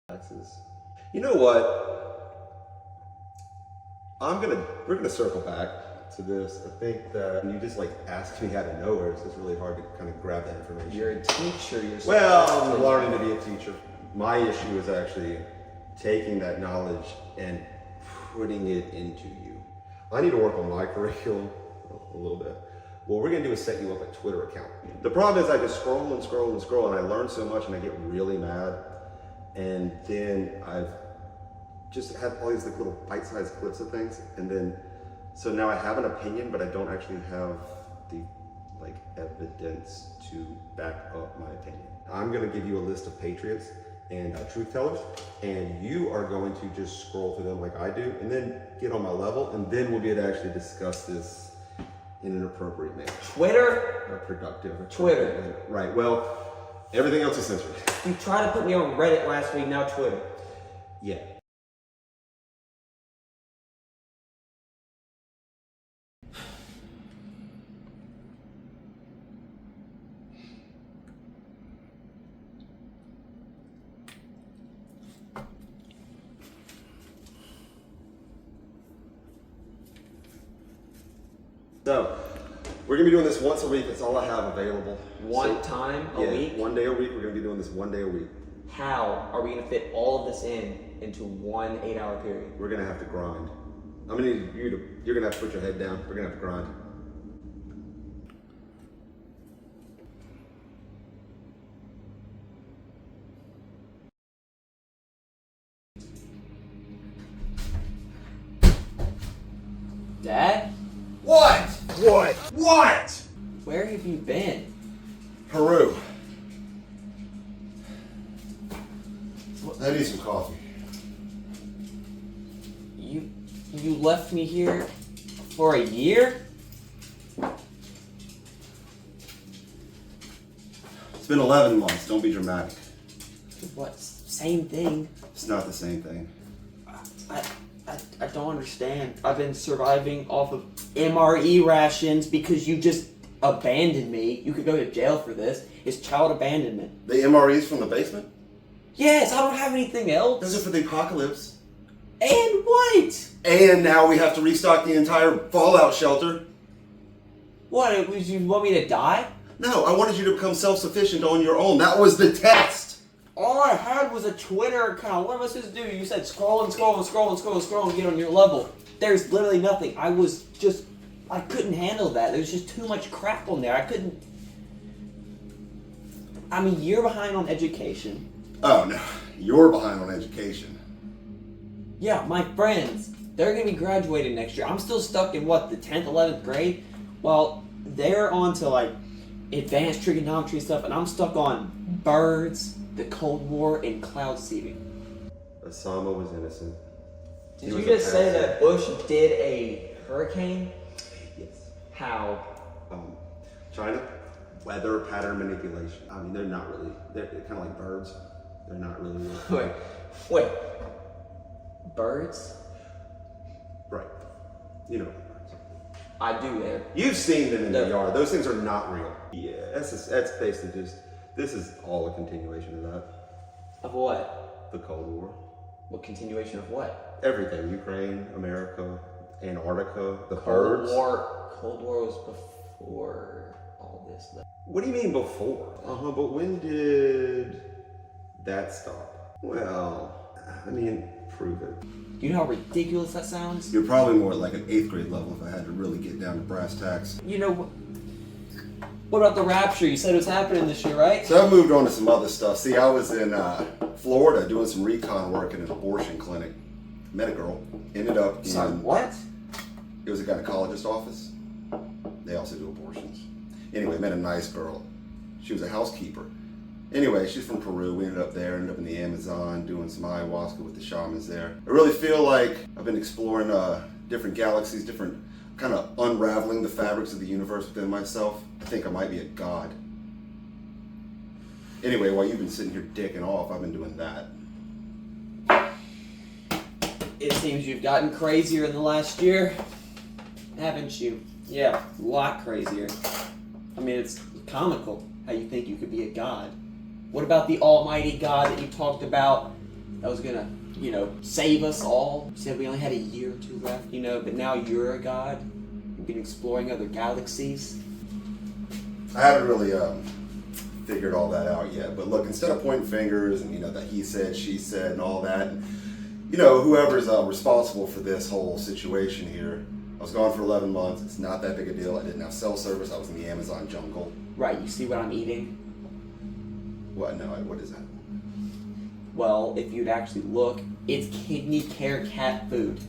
You know what? We're gonna circle back to this. I think that you just like asked me out of nowhere, so it's really hard to kind of grab that information. You're a teacher. Well, I'm learning to be a teacher. My issue is actually taking that knowledge and putting it into you. I need to work on my curriculum a little bit. What we're gonna do is set you up a Twitter account. The problem is I just scroll and scroll and scroll, and I learn so much and I get really mad. And then I've just had all these like little bite-sized clips of things, and then so now I have an opinion, but I don't actually have the like evidence to back up my opinion. I'm gonna give you a list of patriots and truth tellers, and you are going to just scroll through them like I do, and then get on my level, and then we'll be able to actually discuss this in an appropriate manner. Twitter? Or productive. Twitter. Manner. Right, well, everything else is censored. You tried to put me on Reddit last week, now Twitter. Yeah. So, we're gonna be doing this once a week. That's all I have available. One time a week? 1 day a week. We're gonna be doing this 1 day a week. How are we gonna fit all of this into one 8-hour period? We're gonna have to grind. I'm gonna need you're gonna have to put your head down. We're gonna have to grind. Dad? What? What? What? Where have you been? Peru. I need some coffee. You left me here for a year? It's been 11 months. Don't be dramatic. What? Same thing. It's not the same thing. I don't understand. I've been surviving off of MRE rations because you just abandoned me. You could go to jail for this. It's child abandonment. The MREs from the basement? Yes, I don't have anything else. Those are for the apocalypse. And what? And now we have to restock the entire fallout shelter. What? Was you want me to die? No, I wanted you to become self-sufficient on your own. That was the test. All I had was a Twitter account. What am I supposed to do? You said scroll and scroll and scroll and scroll and scroll and get on your level. There's literally nothing. I couldn't handle that. There's just too much crap on there. I'm a year behind on education. Oh no, you're behind on education. Yeah, my friends, they're gonna be graduating next year. I'm still stuck in the 10th, 11th grade? Well, they're on to like advanced trigonometry stuff, and I'm stuck on birds, the Cold War, and cloud seeding. Osama was innocent. Did you just say that Bush did a hurricane? Yes. How? China, weather pattern manipulation. I mean, they're kind of like birds. They're not really. Wait. Birds? Right. You know birds. I do, man. You've seen them in the yard. Those things are not real. Yeah, that's basically this is all a continuation of that. Of what? The Cold War. What continuation of what? Everything. Ukraine, America, Antarctica, the Cold birds. Cold War was before all this. What do you mean before? But when did that stop? Well, I mean, prove it. Do you know how ridiculous that sounds? You're probably more like an 8th grade level if I had to really get down to brass tacks. You know, what about the rapture? You said it was happening this year, right? So I moved on to some other stuff. See, I was in Florida doing some recon work in an abortion clinic. Met a girl. Ended up in... Sorry, what? It was a gynecologist office. They also do abortions. Anyway, met a nice girl. She was a housekeeper. Anyway, she's from Peru. We ended up there, ended up in the Amazon, doing some ayahuasca with the shamans there. I really feel like I've been exploring different galaxies, different kind of unraveling the fabrics of the universe within myself. I think I might be a god. Anyway, while you've been sitting here dicking off, I've been doing that. It seems you've gotten crazier in the last year, haven't you? Yeah, a lot crazier. I mean, it's comical how you think you could be a god. What about the almighty God that you talked about that was gonna, save us all. You said we only had a year or two left, but now you're a god. You've been exploring other galaxies. I haven't really figured all that out yet. But look, instead of pointing fingers and that he said, she said, and all that, whoever's responsible for this whole situation here, I was gone for 11 months. It's not that big a deal. I didn't have cell service. I was in the Amazon jungle. Right. You see what I'm eating? What? No. What is that? Well, if you'd actually look, it's kidney care cat food.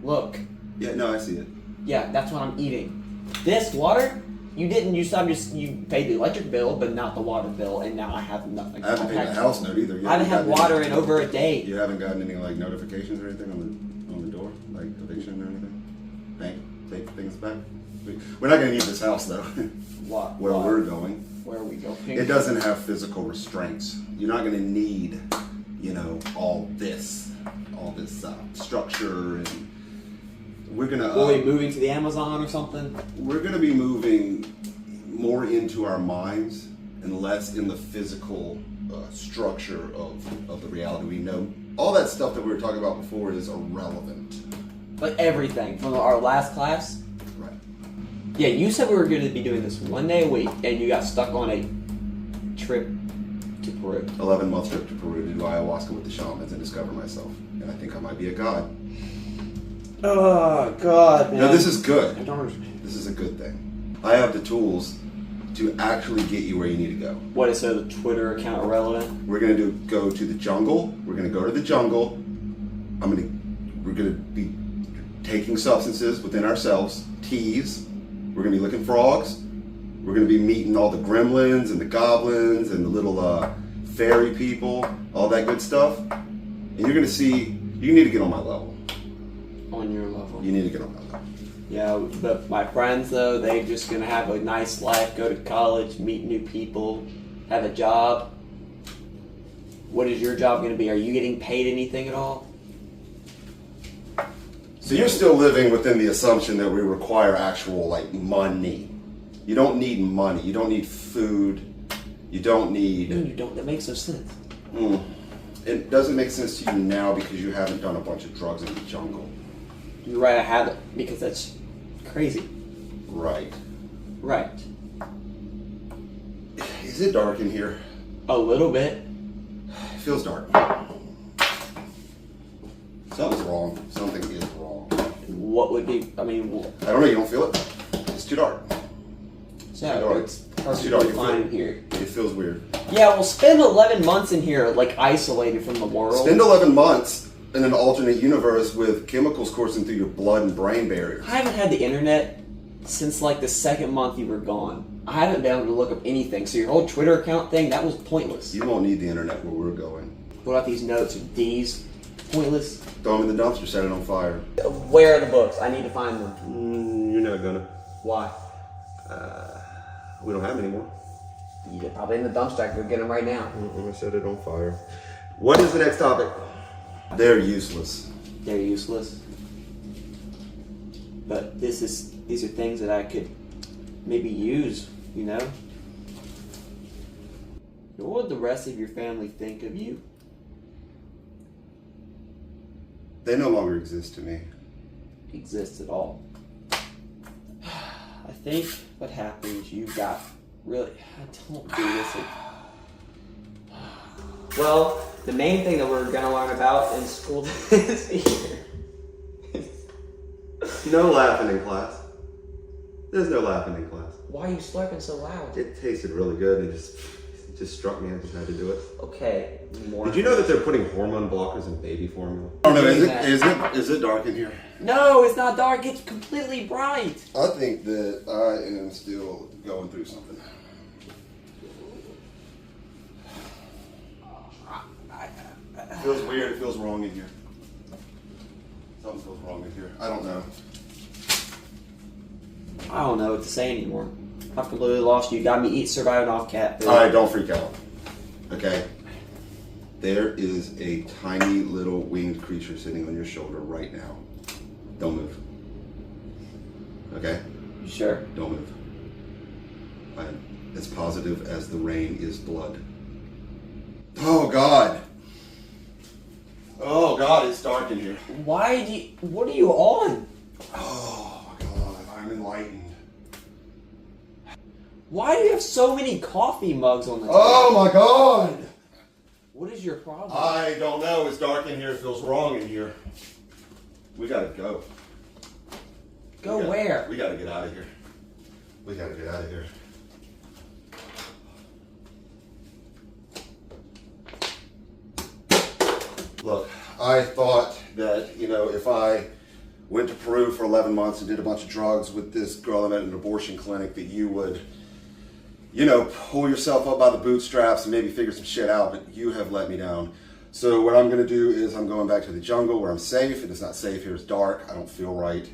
Look. Yeah. No, I see it. Yeah, that's what I'm eating. This water, you didn't. You paid the electric bill, but not the water bill, and now I have nothing. I haven't paid the house note either. I haven't had water in over a day. You haven't gotten any notifications or anything on the door, like eviction or anything. Bank take things back. We're not going to need this house though. What? Where we're going. Where are we going? It doesn't have physical restraints. You're not going to need, all this structure, and we're going to. Are we moving to the Amazon or something? We're going to be moving more into our minds and less in the physical structure of the reality we know. All that stuff that we were talking about before is irrelevant. Like everything from our last class? Right. Yeah, you said we were going to be doing this one day a week, and you got stuck on a trip to Peru. 11-month trip to Peru to do ayahuasca with the shamans and discover myself. And I think I might be a god. Oh, God, man. No, this is good. I don't understand. This is a good thing. I have the tools to actually get you where you need to go. What is so the Twitter account irrelevant? We're going to go to the jungle. We're going to go to the jungle. We're going to be taking substances within ourselves, teas. We're going to be licking frogs. We're going to be meeting all the gremlins and the goblins and the little fairy people, all that good stuff. And you're going to see, you need to get on my level. On your level. You need to get on my level. Yeah, but my friends, though, they're just going to have a nice life, go to college, meet new people, have a job. What is your job going to be? Are you getting paid anything at all? So you're still living within the assumption that we require actual, money. You don't need money. You don't need food. You don't need... No, you don't. That makes no sense. It doesn't make sense to you now because you haven't done a bunch of drugs in the jungle. You're right, I haven't, because that's crazy. Right. Right. Is it dark in here? A little bit. It feels dark. Something's wrong. Something is wrong. What would be, I don't know, you don't feel it? It's too dark. It's too dark. Fine in here. It feels weird. Yeah, well, spend 11 months in here, isolated from the world. Spend 11 months in an alternate universe with chemicals coursing through your blood and brain barriers. I haven't had the internet since, the second month you were gone. I haven't been able to look up anything, so your whole Twitter account thing, that was pointless. You won't need the internet where we're going. What about these notes? Are these pointless? Throw them in the dumpster, set it on fire. Where are the books? I need to find them. You're not gonna. Why? We don't have them anymore. You're probably in the dumpster. I could get them right now. I set it on fire. What is the next topic? They're useless. They're useless. But these are things that I could maybe use, What would the rest of your family think of you? They no longer exist to me. Exists at all. I think what happens, you got really... I don't do this. Well, the main thing that we're going to learn about in school this year... No laughing in class. There's no laughing in class. Why are you slurping so loud? It tasted really good and it just struck me. I just had to do it. Okay. Did you know that they're putting hormone blockers in baby formula? I don't know. Is it dark in here? No, it's not dark. It's completely bright. I think that I am still going through something. It feels weird. It feels wrong in here. Something feels wrong in here. I don't know. I don't know what to say anymore. I've completely lost you. You got me surviving off cat food. Alright, don't freak out. Okay? There is a tiny little winged creature sitting on your shoulder right now. Don't move. Okay? Sure. Don't move. I'm as positive as the rain is blood. Oh, God! dark in here. What are you on? Oh my God, I'm enlightened. Why do you have so many coffee mugs on the table? Oh my God! What is your problem? I don't know. It's dark in here. It feels wrong in here. We gotta go. Where? We gotta get out of here. We gotta get out of here. Look, I thought that, if I went to Peru for 11 months and did a bunch of drugs with this girl I met at an abortion clinic that you would, pull yourself up by the bootstraps and maybe figure some shit out, but you have let me down. So what I'm gonna do is I'm going back to the jungle where I'm safe. It is not safe here. It's dark. I don't feel right.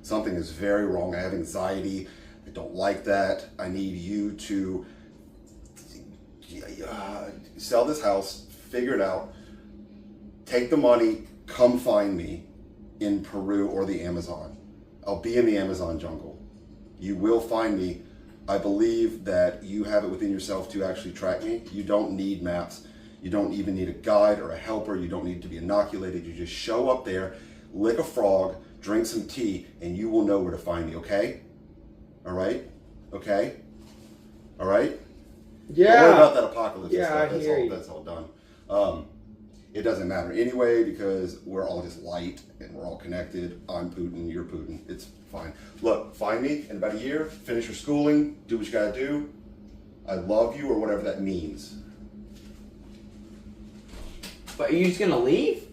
Something is very wrong. I have anxiety. I don't like that. I need you to sell this house, figure it out, take the money, come find me in Peru or the Amazon. I'll be in the Amazon jungle. You will find me. I believe that you have it within yourself to actually track me. You don't need maps. You don't even need a guide or a helper. You don't need to be inoculated. You just show up there, lick a frog, drink some tea, and you will know where to find me, okay? All right? Okay? All right? Yeah. Don't worry about that apocalypse. Yeah, Stuff. I hear you. That's all done. It doesn't matter anyway because we're all just light and we're all connected. I'm Putin, you're Putin. It's fine. Look, find me in about a year, finish your schooling, do what you gotta do. I love you or whatever that means. But are you just gonna leave?